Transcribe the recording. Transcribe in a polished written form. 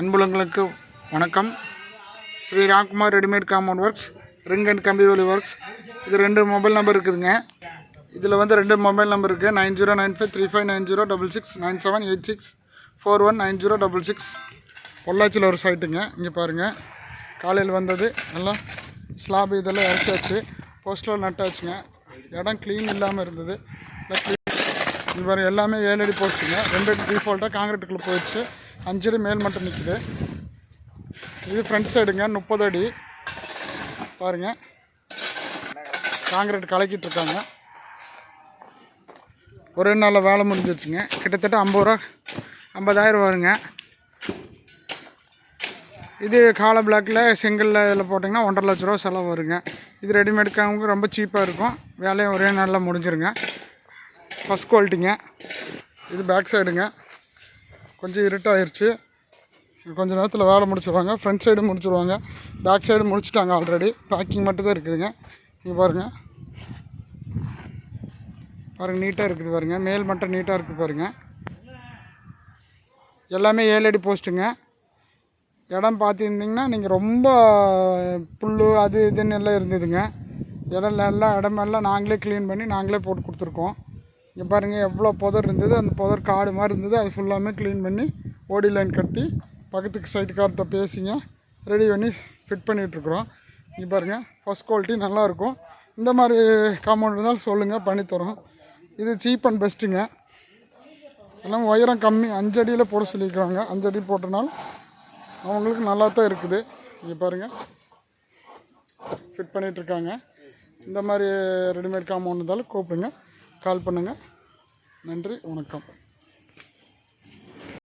அன்புலங்களுக்கு வணக்கம். Shri Ramkumar readymade compound works, ring and கம்பி வேலி ஒர்க்ஸ். இது 2 மொபைல் நம்பர் இருக்குதுங்க. இதில் வந்து 2 மொபைல் நம்பர் இருக்குது. 9095359066 9786419066. பொள்ளாச்சியில் ஒரு சைட்டுங்க. இங்கே பாருங்கள், காலையில் வந்தது நல்லா ஸ்லாப் இதெல்லாம் இறக்காச்சு, போஸ்டர் நட்டாச்சுங்க. இடம் க்ளீன் இல்லாமல் இருந்தது. இது பாருங்கள், எல்லாமே 7 அடி போஸ்ட்டுங்க. 2 அடி டிஃபால்ட்டாக காங்கிரீட்டுக்குள்ளே போயிடுச்சு. 5 அடி மேல் மட்டும் நிற்குது. இது ஃப்ரண்ட் சைடுங்க, 30 அடி பாருங்கள். காங்கிரீட் கலக்கிட்டு இருக்காங்க. ஒரே நாளில் வேலை முடிஞ்சிருச்சுங்க. கிட்டத்தட்ட 50,000 வருங்க. இது காலை பிளாக்கில் செங்கலில் இதில் போட்டிங்கன்னா 1.5 லட்ச ரூபா செலவு வருங்க. இது ரெடிமேடுக்காக ரொம்ப சீப்பாக இருக்கும். வேலையும் ஒரே நாளில் முடிஞ்சிருங்க. ஃபஸ்ட் குவாலிட்டிங்க. இது பேக் சைடுங்க. கொஞ்சம் இருட்டாகிருச்சு. கொஞ்சம் நேரத்தில் வேலை முடிச்சிடுவாங்க. ஃப்ரண்ட் சைடு முடிச்சிடுவாங்க. பேக் சைடு முடிச்சிட்டாங்க ஆல்ரெடி. பேக்கிங் மட்டும் தான் இருக்குதுங்க. இங்கே பாருங்கள், நீட்டாக இருக்குது பாருங்கள். மேல் மட்டும் நீட்டாக இருக்குது பாருங்கள். எல்லாமே 7 அடி போஸ்ட்டுங்க. இடம் பார்த்துருந்திங்கன்னா நீங்கள் ரொம்ப புல் அது இதுன்னு எல்லாம் இருந்ததுங்க. இடமெல்லாம் நாங்களே க்ளீன் பண்ணி நாங்களே போட்டு கொடுத்துருக்கோம். இங்கே பாருங்கள், எவ்வளோ புதர் இருந்தது. அந்த புதர் காடு மாதிரி இருந்தது. அது ஃபுல்லாமே க்ளீன் பண்ணி ஓடி லைன் கட்டி பக்கத்துக்கு சைட்டுக்கார்ட்ட பேசிங்க ரெடி பண்ணி ஃபிட் பண்ணிகிட்ருக்குறோம். இங்கே பாருங்கள், ஃபஸ்ட் குவாலிட்டி நல்லாயிருக்கும். இந்த மாதிரி காம்பவுண்ட் இருந்தாலும் சொல்லுங்கள், பண்ணித்தரோம். இது சீப் அண்ட் பெஸ்ட்டுங்க. எல்லாம் உயரம் கம்மி, 5 அடியில் போட சொல்லியிருக்காங்க. 5 அடி போட்டனால அவங்களுக்கு நல்லா தான் இருக்குது. இங்கே பாருங்கள், ஃபிட் பண்ணிகிட்ருக்காங்க. இந்த மாதிரி ரெடிமேட் காம்பவுண்ட் இருந்தாலும் கூப்பிடுங்க, கால் பண்ணுங்கள். நன்றி, வணக்கம்.